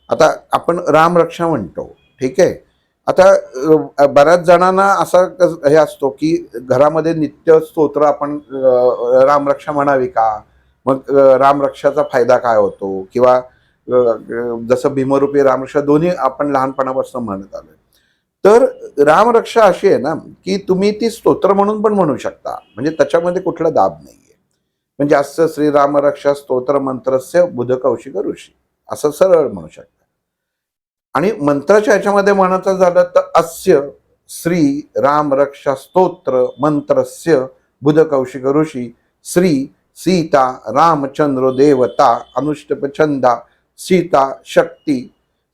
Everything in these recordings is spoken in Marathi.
आता आपण रामरक्षा म्हणतो, ठीक आहे. आता बऱ्याच जणांना असा हे असतो की घरामध्ये नित्य स्तोत्र आपण रामरक्षा म्हणावी का, मग रामरक्षाचा फायदा काय होतो, किंवा जसं भीमरूपी रामरक्षा दोन्ही आपण लहानपणापासून म्हणत आलोय. तर रामरक्षा अशी आहे ना की तुम्ही ती स्तोत्र म्हणून पण म्हणू शकता, म्हणजे त्याच्यामध्ये कुठला दाब नाहीये. म्हणजे असं श्रीरामरक्षा स्तोत्र मंत्रस्य बुध कौशिक ऋषी असं सरळ म्हणू शकता. आणि मंत्राच्या ह्याच्यामध्ये म्हणायचं झालं तर अस्य श्री राम रक्षा स्तोत्र मंत्रस्य बुध कौशिक ऋषी श्री सीता रामचंद्र देवता अनुष्टप छंदा सीता शक्ती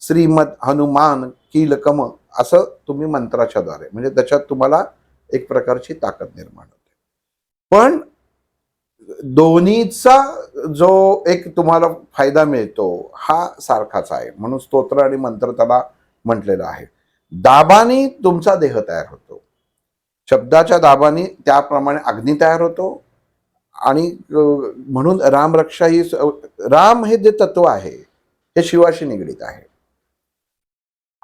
श्रीमद हनुमान कीलकम असं तुम्ही मंत्राच्या द्वारे, म्हणजे त्याच्यात तुम्हाला एक प्रकारची ताकद निर्माण होते. पण दोन्हीचा जो एक तुम्हाला फायदा मिळतो हा सारखाच आहे, म्हणून स्तोत्र आणि मंत्र त्याला म्हटलेलं आहे. दाबाने तुमचा देह तयार होतो, शब्दाच्या दाबाने त्याप्रमाणे अग्नी तयार होतो. आणि म्हणून रामरक्षा ही राम हे जे तत्व आहे हे शिवाशी निगडीत आहे.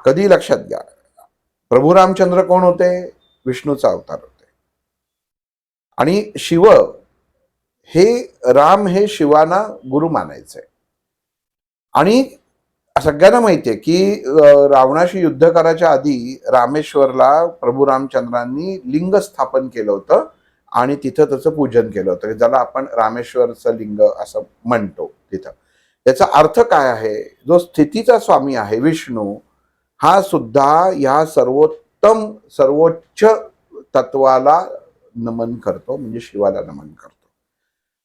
कधी लक्षात घ्या, प्रभू रामचंद्र कोण होते? विष्णूचा अवतार होते. आणि शिव हे राम हे शिवाना गुरु मानायचे. आणि सगळ्यांना माहितीये की रावणाशी युद्ध करायच्या आधी रामेश्वरला प्रभू रामचंद्रांनी लिंग स्थापन केलं होतं आणि तिथं त्याचं पूजन केलं होतं, ज्याला आपण रामेश्वरचं लिंग असं म्हणतो. तिथं याचा अर्थ काय आहे? जो स्थितीचा स्वामी आहे विष्णू, हा सुद्धा या सर्वोत्तम सर्वोच्च तत्वाला नमन करतो, म्हणजे शिवाला नमन करतो.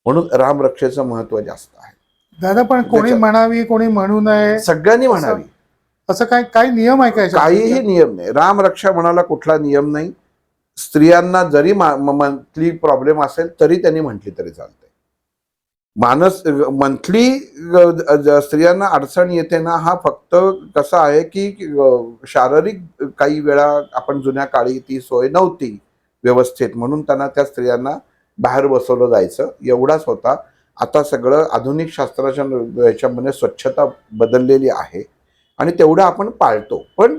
म्हणून रामरक्षेचं महत्व जास्त आहे. दादा, पण कोणी म्हणावी कोणी म्हणू नये, सगळ्यांनी म्हणावी असं काही नियम आहे का? काहीही नियम नाही. रामरक्षा म्हणाला कुठला नियम नाही. स्त्रियांना जरी मंथली प्रॉब्लेम असेल तरी त्यांनी म्हटली तरी चालते. मंथली स्त्रियांना अडचण येते ना, हा फक्त कसा आहे की शारीरिक काही वेळा आपण जुन्या काळी ती सोय नव्हती व्यवस्थित, म्हणून त्यांना त्या स्त्रियांना बाहेर बसवलं जायचं, एवढाच होता. आता सगळं आधुनिक शास्त्राच्या याच्यामध्ये स्वच्छता बदललेली आहे आणि तेवढं आपण पाळतो. पण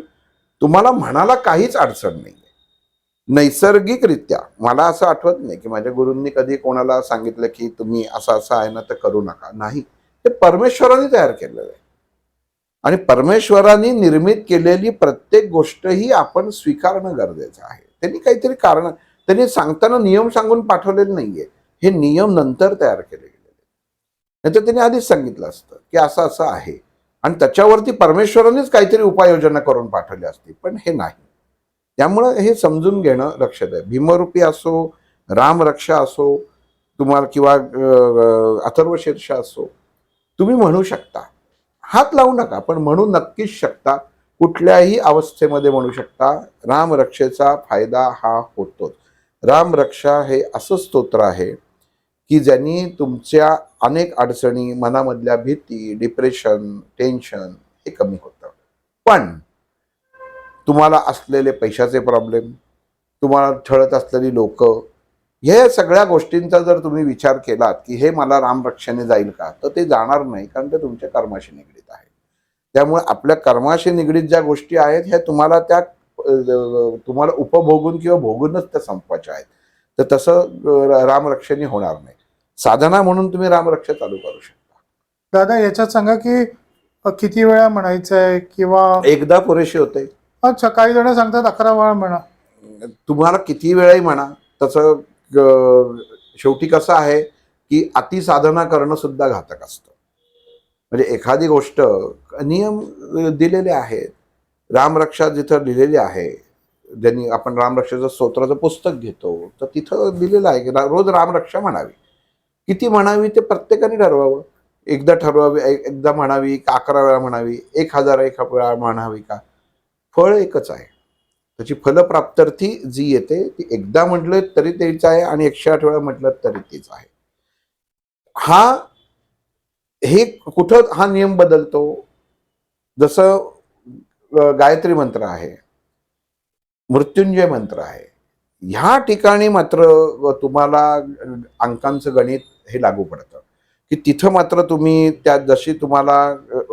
तुम्हाला म्हणाला काहीच अडचण नाही. नैसर्गिकरित्या मला असं आठवत नाही की माझ्या गुरूंनी कधी कोणाला सांगितलं की तुम्ही असं असं आहे ना तर करू नका. नाही, ते परमेश्वराने तयार केलेलं आहे. आणि परमेश्वराने निर्मित केलेली प्रत्येक गोष्ट ही आपण स्वीकारणं गरजेचं आहे. त्यांनी काहीतरी कारण, त्यांनी सांगताना नियम सांगून पाठवलेले नाहीये, हे नियम नंतर तयार केले गेलेले. नाही तर त्यांनी आधीच सांगितलं असतं की असं असं आहे आणि त्याच्यावरती परमेश्वरानेच काहीतरी उपाययोजना करून पाठवली असती, पण हे नाही. त्यामुळं हे समजून घेणं लक्षात आहे. भीमरूपी असो, रामरक्षा असो तुम्हाला, किंवा अथर्वशीर्ष असो, तुम्ही म्हणू शकता. हात लावू नका, पण म्हणू नक्कीच शकता. कुठल्याही अवस्थेमध्ये म्हणू शकता. रामरक्षेचा फायदा हा होतोच. रामरक्षा हे असं स्तोत्र आहे की ज्यांनी तुमच्या अनेक अडचणी, मनामधल्या भीती, डिप्रेशन, टेन्शन हे कमी होतं. पण तुम्हाला असलेले पैशाचे प्रॉब्लेम, तुम्हाला छळत असलेली लोक, हे सगळ्या गोष्टींचा जर तुम्ही विचार केलात की हे मला रामरक्षेने जाईल का, तर ते जाणार नाही, कारण ते तुमच्या कर्माशी निगडीत आहे. त्यामुळे आपल्या कर्माशी निगडीत ज्या गोष्टी आहेत ह्या तुम्हाला तुम्हाला उपभोगून किंवा भोगूनच त्या संपवायच्या आहेत. तर तसं रामरक्षेने होणार नाही. साधना म्हणून तुम्ही रामरक्षा चालू करू शकता. दादा, याच्यात सांगा की किती वेळा म्हणायचंय, किंवा एकदा पुरेशी होते. अच्छा, काही जण सांगतात 11 वेळा म्हणा. तुम्हाला किती वेळाही म्हणा. तसं शेवटी कसं आहे की अतिसाधना करणं सुद्धा घातक असतं. म्हणजे एखादी गोष्ट, नियम दिलेले आहेत. रामरक्षा जिथं लिहिलेली आहे, ज्यांनी आपण रामरक्षेचं स्तोत्राचं पुस्तक घेतो तर तिथं दिलेलं आहे की रोज रामरक्षा म्हणावी. किती म्हणावी ते प्रत्येकाने ठरवावं. एकदा ठरवावी, एकदा म्हणावी का 11 वेळा म्हणावी, 1001 वेळा म्हणावी का, फळ एकच आहे. त्याची फलप्राप्त्यर्थी जी येते ती एकदा म्हटलं तरी तेच आहे आणि 108 वेळा म्हटलं तरी तेच आहे. हे कुठं हा नियम बदलतो? जसं गायत्री मंत्र आहे, मृत्युंजय मंत्र आहे, ह्या ठिकाणी मात्र तुम्हाला अंकांचं गणित हे लागू पडतं की तिथं मात्र तुम्ही त्या जशी तुम्हाला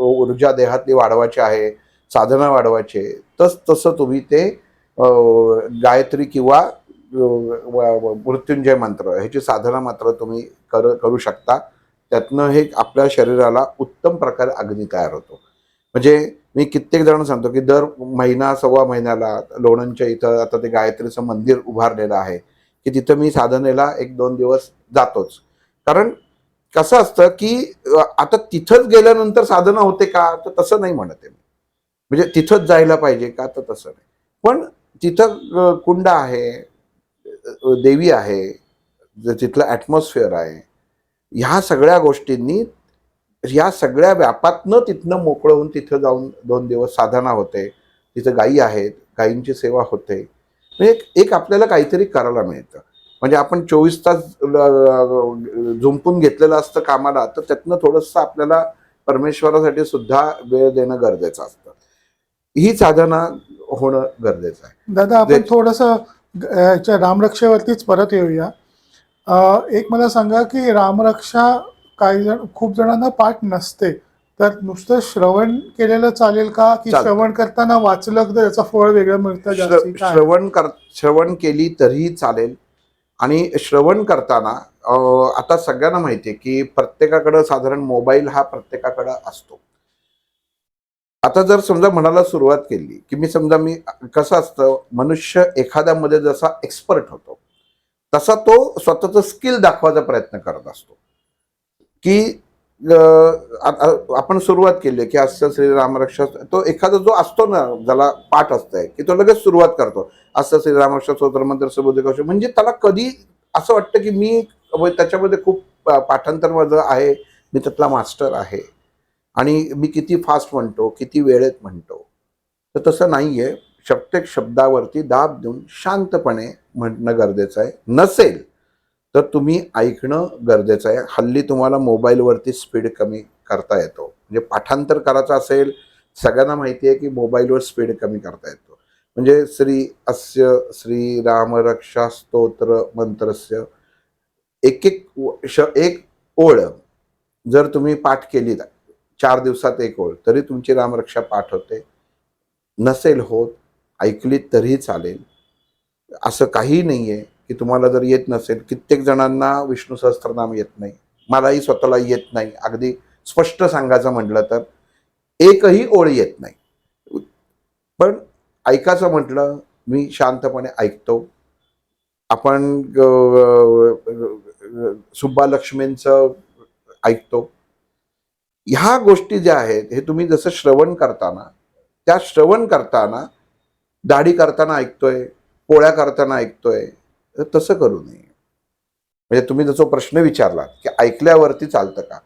ऊर्जा देहातली वाढवायची आहे, साधना वाढवायची आहे, तसं तुम्ही ते गायत्री किंवा मृत्युंजय मंत्र ह्याची साधना मात्र तुम्ही करू शकता. त्यातनं हे आपल्या शरीराला उत्तम प्रकारे अग्नी तयार होतो. म्हणजे मी कित्येक जण सांगतो की दर महिना सव्वा महिन्याला लोणंदच्या इथं आता ते गायत्रीचं मंदिर उभारलेलं आहे की तिथं मी साधनेला 1-2 दिवस जातोच. कारण कसं असतं की आता तिथंच गेल्यानंतर साधना होते का, तर तसं नाही म्हणत आहे मी. म्हणजे तिथंच जायला पाहिजे का, तर तसं नाही. पण तिथं कुंड आहे, देवी आहे, तिथलं ॲटमॉस्फिअर आहे. ह्या सगळ्या गोष्टींनी, ह्या सगळ्या व्यापातनं तिथनं मोकळं होऊन तिथं जाऊन 2 दिवस साधना होते. तिथं गायी आहेत, गायींची सेवा होते. म्हणजे एक आपल्याला काहीतरी करायला मिळतं. म्हणजे आपण 24 तास जुंपून घेतलेलं असतं कामाला, तर त्यातनं थोडंसं आपल्याला परमेश्वरासाठी सुद्धा वेळ देणं गरजेचं असतं. ही साधना होणं गरजेचं आहे. दादा आपण थोडंसं याच्या रामरक्षेवरतीच परत येऊया. एक मला सांगा की रामरक्षा काही जण खूप जणांना पाठ नसते, तर नुसतं श्रवण केलेलं चालेल का, की चालतं. श्रवण करताना वाचलं तर त्याचं फळ वेगळं मिळतं जास्ती काय? श्रवण केली तरीही चालेल. आणि श्रवण करताना आता सगळ्यांना माहिती आहे की प्रत्येकाकडं साधारण मोबाईल हा प्रत्येकाकडं असतो. आता जर समजा म्हणायला सुरुवात केली की मी कसं असतं, मनुष्य एखाद्यामध्ये जसा एक्सपर्ट होतो तसा तो स्वतःचं स्किल दाखवायचा प्रयत्न करत असतो. की आपण सुरुवात केली की अस्य श्रीरामरक्षा, तो एखादा जो असतो ना ज्याला पाठ असतंय की तो लगेच सुरुवात करतो, अस्य श्रीरामरक्षा स्तोत्र मंत्र सुबोधिकाश. म्हणजे त्याला कधी असं वाटतं की मी त्याच्यामध्ये खूप पाठांतर माझं आहे, मी त्यातला मास्टर आहे आणि मी किती फास्ट म्हणतो, किती वेळेत म्हणतो. तर तसं नाहीये. प्रत्येक शब्दावरती दाब देऊन शांतपणे म्हणणं गरजेचं आहे. नसेल तर तुम्ही ऐकणं गरजेचं आहे. हल्ली तुम्हाला मोबाईलवरती स्पीड कमी करता येतो. म्हणजे पाठांतर करायचं असेल, सगळ्यांना माहिती आहे की मोबाईलवर स्पीड कमी करता येतो. म्हणजे अस्य श्रीरामरक्षा स्तोत्र मंत्रस्य एक ओळ जर तुम्ही पाठ केली 4 दिवसात 1 ओळ, तरी तुमची रामरक्षा पाठ होते. नसेल होत, ऐकलीत तरीही चालेल. असं काही नाहीये की तुम्हाला जर येत नसेल, कित्येक जणांना विष्णू सहस्त्रनाम येत नाही. मलाही स्वतःला येत नाही. अगदी स्पष्ट सांगायचं म्हटलं तर एकही ओळ येत नाही. पण ऐकायचं म्हटलं, मी शांतपणे ऐकतो. आपण सुब्बालक्ष्मींचं ऐकतो. ह्या गोष्टी ज्या आहेत, हे तुम्ही जसं श्रवण करताना, त्या श्रवण करताना दाढी करताना ऐकतोय, पोळ्या करताना ऐकतोय, तर तसं करू नये. म्हणजे तुम्ही जसं प्रश्न विचारला की ऐकल्यावरती चालतं का,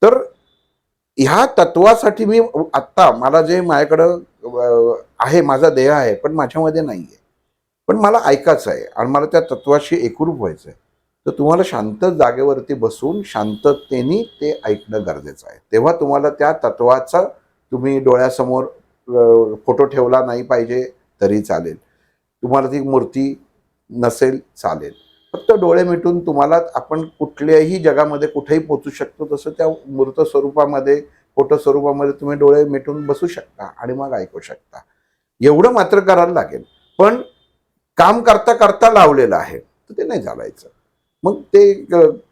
तर ह्या तत्वासाठी मी आत्ता मला जे माझ्याकडं आहे, माझा देह आहे, पण माझ्यामध्ये नाहीये. पण मला ऐकायचं आहे आणि मला त्या तत्वाशी एकरूप व्हायचं आहे. तर तुम्हाला शांत जागेवरती बसून शांततेने ते ऐकणं गरजेचं आहे. तेव्हा तुम्हाला त्या तत्वाचा तुम्ही डोळ्यासमोर फोटो ठेवला नाही पाहिजे तरी चालेल. तुम्हाला ती मूर्ती नसेल चालेल. फक्त डोळे मिटून तुम्हाला आपण कुठल्याही जगामध्ये कुठेही पोहोचू शकतो, तसं त्या मूर्त स्वरूपामध्ये, फोटो स्वरूपामध्ये तुम्ही डोळे मिटून बसू शकता आणि मग ऐकू शकता. एवढं मात्र करायला लागेल. पण काम करता करता लावलेलं आहे, तर ते नाही चालायचं. मग ते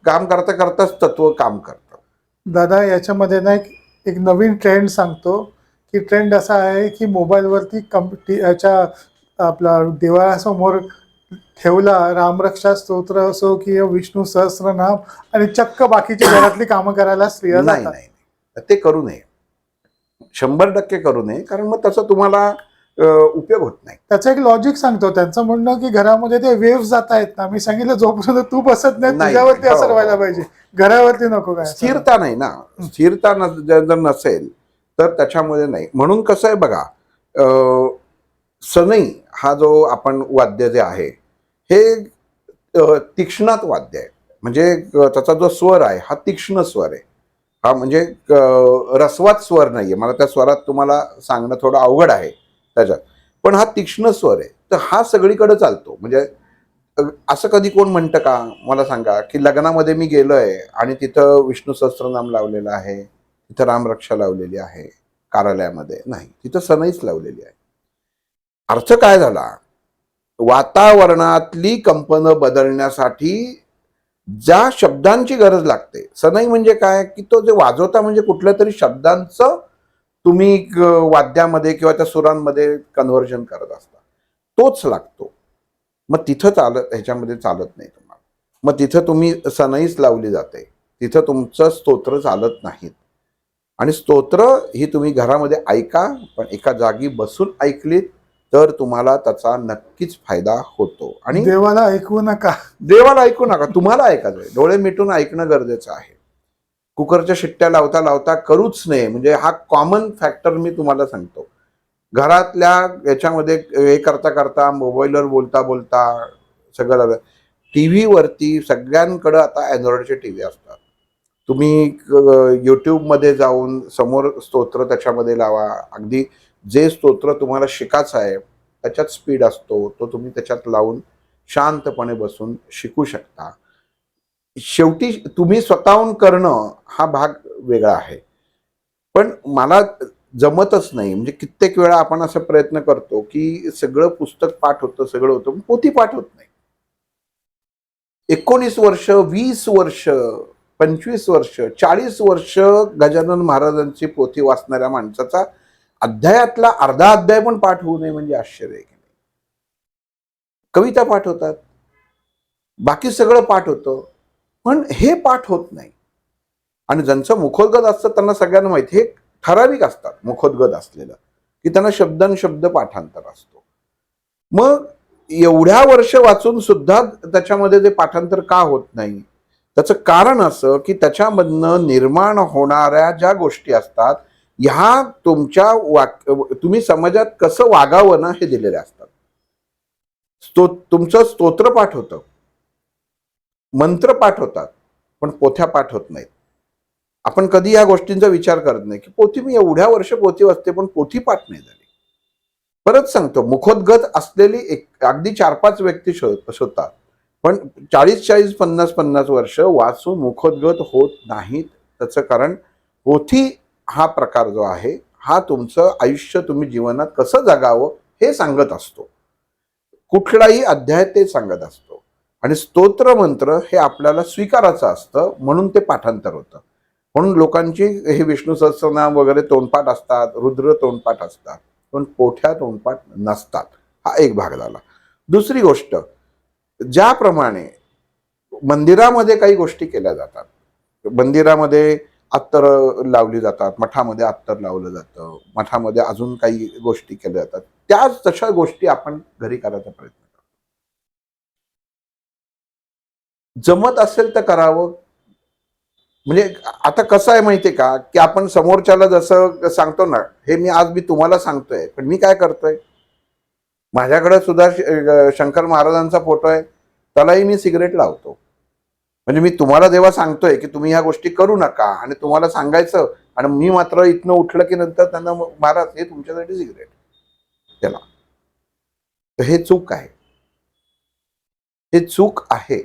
काम करता करताच तत्व काम करतं. दादा याच्यामध्ये ना एक नवीन ट्रेंड सांगतो, की ट्रेंड असा आहे की मोबाईलवरती याच्या आपला देवाळासमोर ठेवला रामरक्षा स्तोत्र असो किंवा विष्णू सहस्त्रनाम आणि चक्क बाकीची घरातली कामं करायला स्त्रिया नाही जातात. नाही ते करू नये. 100% करू नये. कारण मग तसा तुम्हाला उपयोग होत नाही. त्याचं एक लॉजिक सांगतो. त्यांचं म्हणणं की घरामध्ये ते वेव्ह जात आहेत ना, मी सांगितलं जोपर्यंत तू बसत नाही नाही, तुझ्यावरती हो, असर व्हायला हो, पाहिजे, हो. घरावरती नको काय. स्थिरता नाही ना. स्थिरता जर नसेल तर त्याच्यामध्ये नाही. म्हणून कसं आहे बघा, सनई हा जो आपण वाद्य जे आहे, हे तीक्ष्णात वाद्य आहे. म्हणजे त्याचा जो स्वर आहे हा तीक्ष्ण स्वर आहे. हा म्हणजे रसवात स्वर नाहीये. मला त्या स्वरात तुम्हाला सांगणं थोडं अवघड आहे त्याच्यात. पण हा तीक्ष्ण स्वर आहे. तर हा सगळीकडे चालतो. म्हणजे असं कधी कोण म्हणतं का? मला सांगा, की लग्नामध्ये मी गेलोय आणि तिथं विष्णू सहस्त्रनाम लावलेलं आहे. तिथं रामरक्षा लावलेली आहे कार्यालयामध्ये? नाही, तिथं सनईच लावलेली आहे. अर्थ काय झाला? वातावरणातली कंपनं बदलण्यासाठी ज्या शब्दांची गरज लागते, सनई म्हणजे काय की तो जे वाजवता म्हणजे कुठल्या तरी शब्दांचं तुम्ही वाद्यामध्ये किंवा त्या सुरांमध्ये कन्व्हर्जन करत असता, तोच लागतो. मग तिथं ह्याच्यामध्ये चालत नाही तुम्हाला. मग तिथं तुम्ही सनईच लावली जाते, तिथं तुमचं स्तोत्र चालत नाहीत. आणि स्तोत्र ही तुम्ही घरामध्ये ऐका, पण एका जागी बसून ऐकलीत तर तुम्हाला त्याचा नक्कीच फायदा होतो. आणि देवाला ऐकवू नका. देवाला ऐकू नका, तुम्हाला ऐकायचं आहे. डोळे मिटून ऐकणं गरजेचं आहे. कुकरच्या शिट्ट्या लावता लावता करूच नये, म्हणजे हा कॉमन फॅक्टर मी तुम्हाला सांगतो. घरातल्या याच्यामध्ये हे करता करता मोबाईलवर बोलता बोलता सगळं झालं. टीव्हीवरती सगळ्यांकडं आता अँड्रॉइडचे टीव्ही असतात. तुम्ही यूट्यूबमध्ये जाऊन समोर स्तोत्र त्याच्यामध्ये लावा. अगदी जे स्तोत्र तुम्हाला शिकायचं आहे त्याच्यात स्पीड असतो, तो तुम्ही त्याच्यात लावून शांतपणे बसून शिकू शकता. शेवटी तुम्ही स्वतःहून करणं हा भाग वेगळा आहे. पण मला जमतच नाही, म्हणजे कित्येक वेळा आपण असा प्रयत्न करतो की सगळं पुस्तक पाठ होतं, सगळं होतं, पण पोथी पाठ होत नाही. 19 वर्ष, 20 वर्ष, 25 वर्ष, 40 वर्ष गजानन महाराजांची पोथी वाचणाऱ्या माणसाचा अध्यायातला अर्धा अध्याय पण पाठ होऊ नये म्हणजे आश्चर्य आहे. कविता पाठ होतात, बाकी सगळं पाठ होतं, पण हे पाठ होत नाही. आणि ज्यांचं मुखोद्गत असतं त्यांना सगळ्यांना माहिती, हे ठराविक असतात मुखोद्गत असलेलं, की त्यांना शब्द पाठांतर असतो. मग एवढ्या वर्ष वाचून सुद्धा त्याच्यामध्ये ते पाठांतर का होत नाही? त्याचं कारण असं की त्याच्यामधनं निर्माण होणाऱ्या ज्या गोष्टी असतात ह्या तुम्ही समाजात कसं वागावं ना हे दिलेले असतात. तुमचं स्तोत्र पाठ होतं, मंत्र पाठ होतात, पण पोथ्या पाठ होत नाहीत. आपण कधी या गोष्टींचा विचार करत नाही की पोथी, मी एवढ्या वर्ष पोथी वाचते पण पोथी पाठ नाही झाली. परत सांगतो, मुखोद्गत असलेली अगदी 4-5 व्यक्ती शोधतात, पण 40-40, 50-50 वर्ष वाचून मुखोद्गत होत नाहीत. त्याचं कारण पोथी हा प्रकार जो आहे हा तुमचं आयुष्य तुम्ही जीवनात कसं जगावं हे सांगत असतो. कुठलाही अध्याय ते सांगत असतो. आणि स्तोत्र मंत्र हे आपल्याला स्वीकारायचं असतं, म्हणून ते पाठांतर होतं. म्हणून लोकांची हे विष्णू सहस्त्रनाम वगैरे तोंडपाठ असतात, रुद्र तोंडपाठ असतात, पण पोथ्या तोंडपाठ नसतात. हा एक भाग झाला. दुसरी गोष्ट, ज्याप्रमाणे मंदिरामध्ये काही गोष्टी केल्या जातात, मंदिरामध्ये अत्तर लावली जातात, मठामध्ये अत्तर लावलं जातं, मठामध्ये अजून काही गोष्टी केल्या जातात, त्याच तशा गोष्टी आपण घरी करायचा प्रयत्न करतो. जमत असेल तर करावं. म्हणजे आता कसं आहे माहितीये का, की आपण समोरच्याला जसं सांगतो ना, हे मी तुम्हाला सांगतोय, पण मी काय करतोय, माझ्याकडे सुद्धा शंकर महाराजांचा फोटो आहे, त्यालाही मी सिगरेट लावतो. म्हणजे मी तुम्हाला जेव्हा सांगतोय की तुम्ही ह्या गोष्टी करू नका आणि तुम्हाला सांगायचं, आणि मी मात्र इथनं उठलं की नंतर त्यांना महाराज हे तुमच्यासाठी सिगरेट, त्याला, तर हे चूक आहे. हे चूक आहे.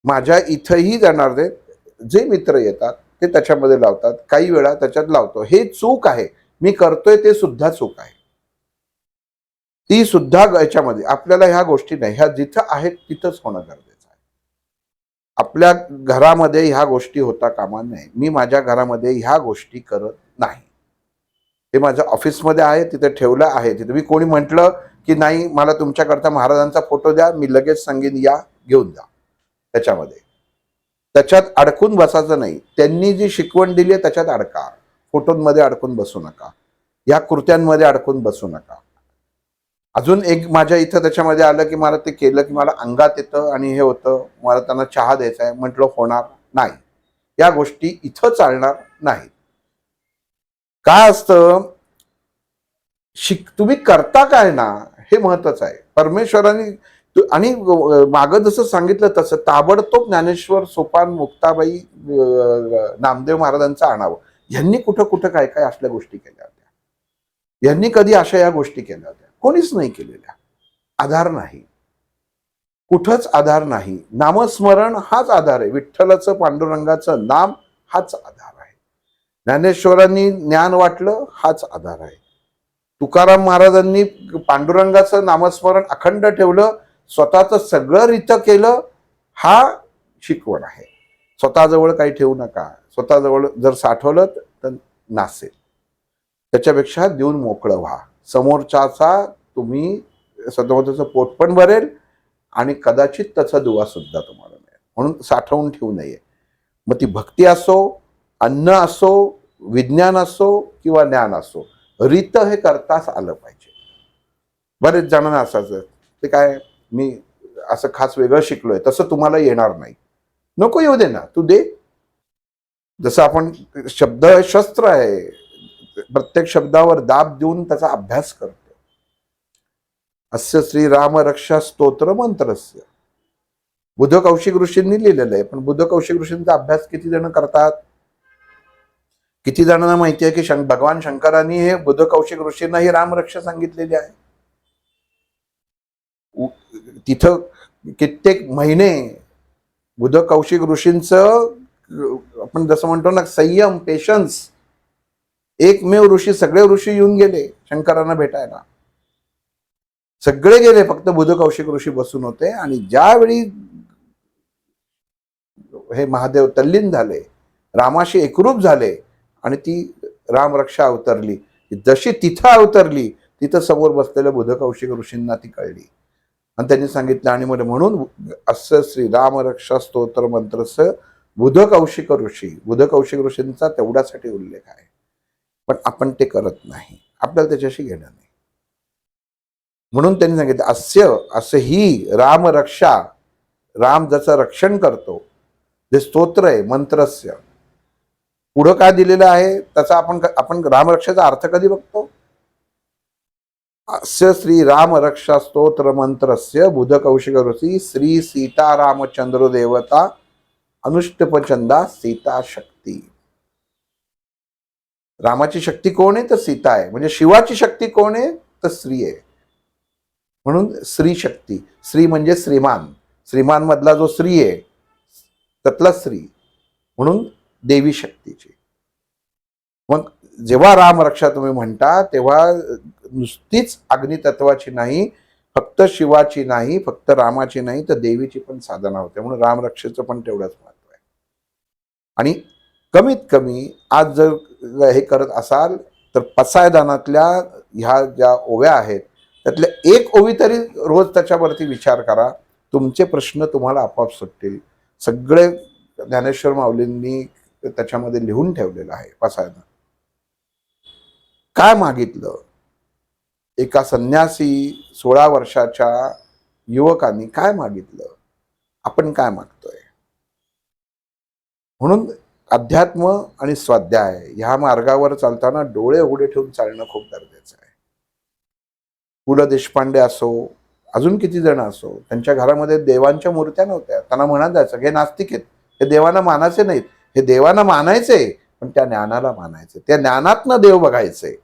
माझ्या इथंही जाणार जे मित्र येतात ते त्याच्यामध्ये लावतात, काही वेळा त्याच्यात लावतो, हे चूक आहे. मी करतोय ते सुद्धा चूक आहे. ती सुद्धा याच्यामध्ये आपल्याला ह्या गोष्टी नाही, ह्या जिथं आहेत तिथंच होणं गरजेचं आहे. आपल्या घरामध्ये ह्या गोष्टी होता कामा नये. मी माझ्या घरामध्ये ह्या गोष्टी करत नाही. ते माझ्या ऑफिसमध्ये आहे, तिथे ठेवलं आहे. तिथे मी कोणी म्हटलं की नाही मला तुमच्याकरता महाराजांचा फोटो द्या, मी लगेच सांगेन या घेऊन जा. त्याच्यात अडकून बसायचं नाही. त्यांनी जी शिकवण दिली आहे त्याच्यात अडका. फोटोंमध्ये अडकून बसू नका, या कृत्यांमध्ये अडकून बसू नका. अजून एक माझ्या इथं त्याच्यामध्ये आलं की मला ते केलं की मला अंगात येतं आणि हे होतं, मला त्यांना चहा द्यायचा आहे, म्हटलं होणार नाही. या गोष्टी इथं चालणार नाही. काय असतं, तुम्ही करता काय ना हे महत्वाचं आहे. परमेश्वराने आणि मागं जसं सांगितलं तसं ताबडतोब ज्ञानेश्वर, सोपान, मुक्ताबाई, नामदेव महाराजांचं आणावं. यांनी कुठं कुठं काय काय असल्या गोष्टी केल्या होत्या, यांनी कधी अशा या गोष्टी केल्या होत्या? कोणीच नाही केलेल्या. आधार नाही, कुठंच आधार नाही. नामस्मरण हाच आधार आहे. विठ्ठलाचं, पांडुरंगाचं नाम हाच आधार आहे. ज्ञानेश्वरांनी ज्ञान वाटलं हाच आधार आहे. तुकाराम महाराजांनी पांडुरंगाचं नामस्मरण अखंड ठेवलं, स्वतःचं सगळं रीतं केलं, हा शिकवण आहे. स्वतःजवळ काही ठेवू नका. स्वतःजवळ जर साठवलं तर नासेल. त्याच्यापेक्षा देऊन मोकळं व्हा. समोरच्याचा तुम्ही स्वतःचं पोट पण भरेल आणि कदाचित त्याचा दुवा सुद्धा तुम्हाला मिळेल. म्हणून साठवून ठेवू नये. मग ती भक्ती असो, अन्न असो, विज्ञान असो किंवा ज्ञान असो, रीत हे करताच आलं पाहिजे. बरेच जणांना असायचं ते काय मी असं खास वेगळं शिकलोय तसं तुम्हाला येणार नाही. नको येऊ दे ना, तू दे. जसं आपण शब्द शस्त्र आहे, प्रत्येक शब्दावर दाब देऊन त्याचा अभ्यास करतो. अस्य श्री राम रक्षा स्तोत्र मंत्रस्य, बुध कौशिक ऋषींनी लिहिलेलं आहे. पण बुध कौशिक ऋषींचा अभ्यास किती जण करतात? किती जणांना माहिती आहे की भगवान शंकरांनी हे बुध कौशिक ऋषींना ही रामरक्षा सांगितलेली आहे. तिथं कित्येक महिने बुध कौशिक ऋषींचं आपण जसं म्हणतो ना संयम, पेशन्स, एकमेव ऋषी, सगळे ऋषी येऊन गेले शंकरांना भेटायला. सगळे गेले, फक्त बुध कौशिक ऋषी बसून होते. आणि ज्यावेळी हे महादेव तल्लीन झाले, रामाशी एकरूप झाले आणि ती रामरक्षा अवतरली, जशी तिथं अवतरली तिथं समोर बसलेल्या बुध कौशिक ऋषींना ती कळली आणि त्यांनी सांगितलं. आणि म्हणून असं श्री रामरक्षा स्तोत्र मंत्रस्य बुध कौशिक ऋषी, बुध कौशिक ऋषींचा तेवढ्यासाठी उल्लेख आहे. पण आपण ते करत नाही, आपल्याला त्याच्याशी घेणं नाही. म्हणून त्यांनी सांगितलं असं ही रामरक्षा, राम जसं रक्षण करतो, जे स्तोत्र आहे मंत्रस्य, पुढं काय दिलेलं आहे त्याचा आपण रामरक्षाचा अर्थ कधी बघतो? अस्य श्री रामरक्षा स्तोत्र मंत्रस्य बुध कौशिक ऋषी श्री सीता रामचंद्र देवता अनुष्टपचंदा सीता शक्ती. रामाची शक्ती कोण आहे? तर सीता आहे. म्हणजे शिवाची शक्ती कोण आहे? तर स्त्री आहे. म्हणून स्त्री शक्ती. स्त्री म्हणजे श्रीमान, श्रीमान मधला जो स्त्री आहे त्यातला स्त्री, म्हणून देवी शक्तीची. मग जेव्हा रामरक्षा तुम्ही म्हणता तेव्हा नुसतीच अग्नितत्वाची नाही, फक्त शिवाची नाही, फक्त रामाची नाही, तर देवीची पण साधना होते. म्हणून रामरक्षेचं पण तेवढंच महत्व आहे. आणि कमीत कमी आज जर हे करत असाल तर पसायदानातल्या ह्या ज्या ओव्या आहेत त्यातल्या एक ओवी तरी रोज त्याच्यावरती विचार करा. तुमचे प्रश्न तुम्हाला आपोआप सुटतील. सगळे ज्ञानेश्वर माऊलींनी त्याच्यामध्ये लिहून ठेवलेलं आहे. पसायदान काय मागितलं? एका संन्यासी 16 वर्षाच्या युवकांनी काय मागितलं? आपण काय मागतोय? म्हणून अध्यात्म आणि स्वाध्याय ह्या मार्गावर चालताना डोळे उघडे ठेवून चालणं खूप गरजेचं आहे. पु ल देशपांडे असो, अजून किती जण असो, त्यांच्या घरामध्ये देवांच्या मूर्त्या नव्हत्या. त्यांना म्हणत जायचं हे नास्तिक आहेत, हे देवांना मानायचे नाहीत. हे देवांना मानायचे पण त्या ज्ञानाला मानायचे, त्या ज्ञानातनं देव बघायचे.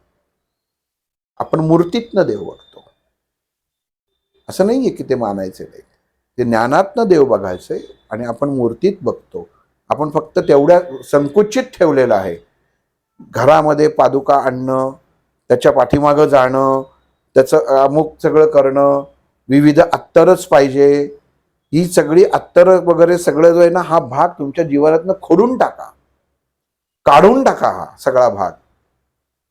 आपण मूर्तीतनं देव बघतो, असं नाहीये की ते मानायचे नाही. ते ज्ञानातनं देव बघायचे आणि आपण मूर्तीत बघतो. आपण फक्त तेवढ्या संकुचित ठेवलेलं आहे. घरामध्ये पादुका आणणं, त्याच्या पाठीमागं जाणं, त्याचं अमुक सगळं करणं, विविध अत्तरच पाहिजे, ही सगळी अत्तर वगैरे सगळं जो आहे ना, हा भाग तुमच्या जीवनातनं खोडून टाका, काढून टाका हा सगळा भाग.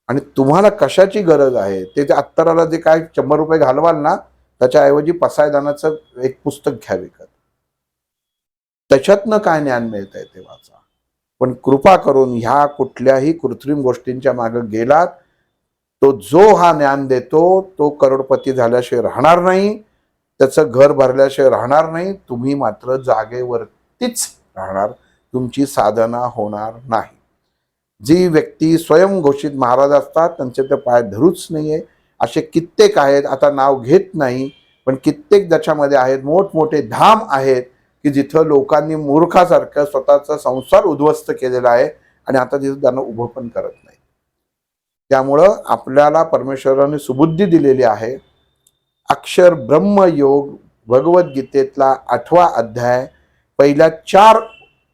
आणि तुम्हाला कशाची गरज आहे ते अत्तराला जे काय 100 रुपये घालवाल ना, त्याच्याऐवजी पसायदानाचं एक पुस्तक घ्या विकत. त्याच्यातनं काय ज्ञान मिळतंय ते वाचा. पण कृपा करून ह्या कुठल्याही कृत्रिम गोष्टींच्या मागे गेलात, तो जो हा ज्ञान देतो तो करोडपती झाल्याशिवाय राहणार नाही, त्याचं घर भरल्याशिवाय राहणार नाही. तुम्ही मात्र जागेवरतीच राहणार, तुमची साधना होणार नाही. जी व्यक्ती स्वयंघोषित महाराज असतात त्यांचे तर पाय धरूच नाहीये, असे कित्येक आहेत. आता नाव घेत नाही, पण कित्येक ज्याच्यामध्ये आहेत. मोठमोठे धाम आहेत की जिथं लोकांनी मूर्खासारखं स्वतःचा संसार उद्ध्वस्त केलेला आहे आणि आता तिथं त्यांना उभं पण करत नाही. त्यामुळं आपल्याला परमेश्वराने सुबुद्धी दिलेली आहे. अक्षर ब्रह्मयोग भगवद्गीतेतला 8वा अध्याय पहिल्या 4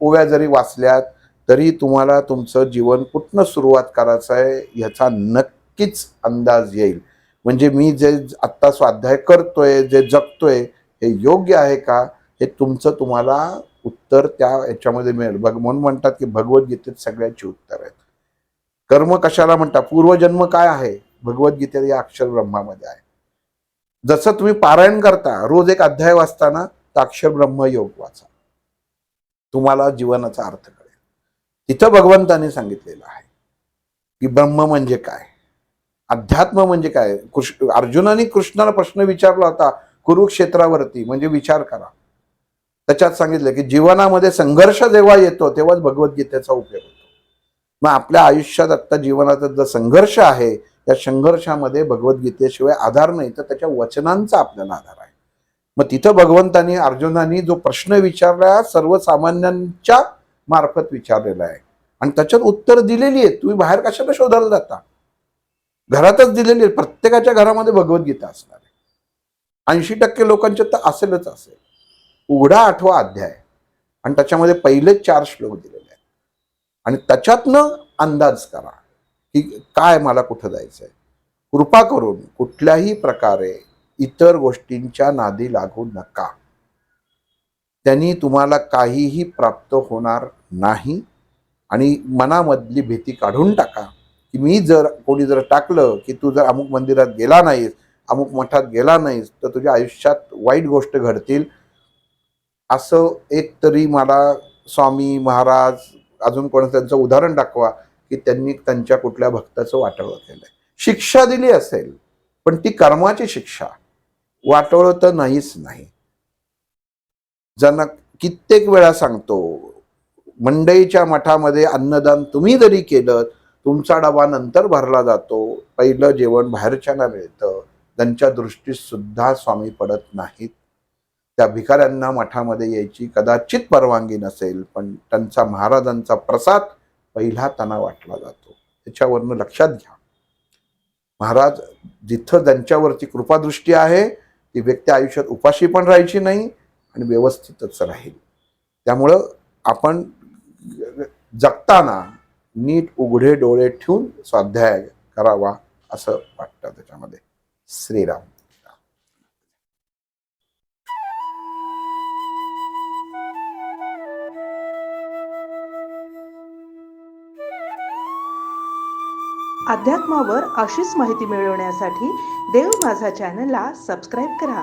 ओव्या जरी वाचल्यात तरी तुम्हाला तुमचं जीवन कुठनं सुरुवात करायचं आहे ह्याचा नक्कीच अंदाज येईल. म्हणजे मी जे आत्ता स्वाध्याय करतोय, जे जगतोय, हे योग्य आहे का, हे तुमचं तुम्हाला उत्तर त्या ह्याच्यामध्ये मिळेल. म्हणून म्हणतात की भगवद्गीतेत सगळ्याची उत्तर आहेत. कर्म कशाला म्हणतात? पूर्वजन्म काय आहे? भगवद्गीतेत या अक्षर ब्रह्मामध्ये आहे. जसं तुम्ही पारायण करता, रोज एक अध्याय वाचताना, तर अक्षर ब्रह्म योग वाचा, तुम्हाला जीवनाचा अर्थ कळेल. तिथं भगवंतांनी सांगितलेलं आहे की ब्रह्म म्हणजे काय, अध्यात्म म्हणजे काय. अर्जुनाने कृष्णाला प्रश्न विचारला होता कुरुक्षेत्रावरती, म्हणजे विचार करा. त्याच्यात सांगितलं की जीवनामध्ये संघर्ष जेव्हा येतो तेव्हाच भगवद्गीतेचा उपयोग होतो. मग आपल्या आयुष्यात आत्ता जीवनाचा जो संघर्ष आहे, त्या संघर्षामध्ये भगवद्गीतेशिवाय आधार नाही, तर त्याच्या वचनांचा आपल्याला आधार आहे. मग तिथं भगवंतांनी अर्जुनानी जो प्रश्न विचारला सर्वसामान्यांच्या मार्फत विचारलेला आहे आणि त्याच्यात उत्तर दिलेली आहे. तुम्ही बाहेर कशाला शोधायला जाता? घरातच दिलेली आहे. प्रत्येकाच्या घरामध्ये भगवद्गीता असणार आहे. 80% लोकांच्या तर असेलच असेल. उघडा 8वा अध्याय आणि त्याच्यामध्ये पहिले 4 श्लोक दिलेले आहेत आणि त्याच्यातनं अंदाज करा की काय मला कुठं जायचंय. कृपा करून कुठल्याही प्रकारे इतर गोष्टींच्या नादी लागू नका. त्यांनी तुम्हाला काहीही प्राप्त होणार नाही. आणि मनामधली भीती काढून टाका की मी जर कोणी जर टाकलं की तू जर अमुक मंदिरात गेला नाहीस, अमुक मठात गेला नाहीस, तर तुझ्या आयुष्यात वाईट गोष्ट घडतील. असं एक तरी मला स्वामी महाराज अजून कोणी त्यांचं उदाहरण दाखवा की त्यांनी त्यांच्या कुठल्या भक्ताचं वाटोळं केलंय. शिक्षा दिली असेल पण ती कर्माची शिक्षा, वाटोळं तर नाहीच नाही. ज्यांना कित्येक वेळा सांगतो, मंडईच्या मठामध्ये अन्नदान तुम्ही जरी केलं, तुमचा डबा नंतर भरला जातो, पहिलं जेवण बाहेरच्यांना मिळतं. त्यांच्या दृष्टीत सुद्धा स्वामी पडत नाहीत. त्या भिकाऱ्यांना मठामध्ये यायची कदाचित परवानगी नसेल, पण त्यांचा महाराजांचा प्रसाद पहिला त्यांना वाटला जातो. त्याच्यावरनं लक्षात घ्या, महाराज जिथं ज्यांच्यावरती कृपादृष्टी आहे ती व्यक्ती आयुष्यात उपाशी पण राहायची नाही आणि व्यवस्थितच राहील. त्यामुळं आपण जगताना नीट उघडे डोळे ठेवून स्वाध्याय करावा असं वाटतं त्याच्यामध्ये. श्रीराम. अध्यात्मावर अशीच माहिती मिळवण्यासाठी देव माझा चॅनलला सबस्क्राईब करा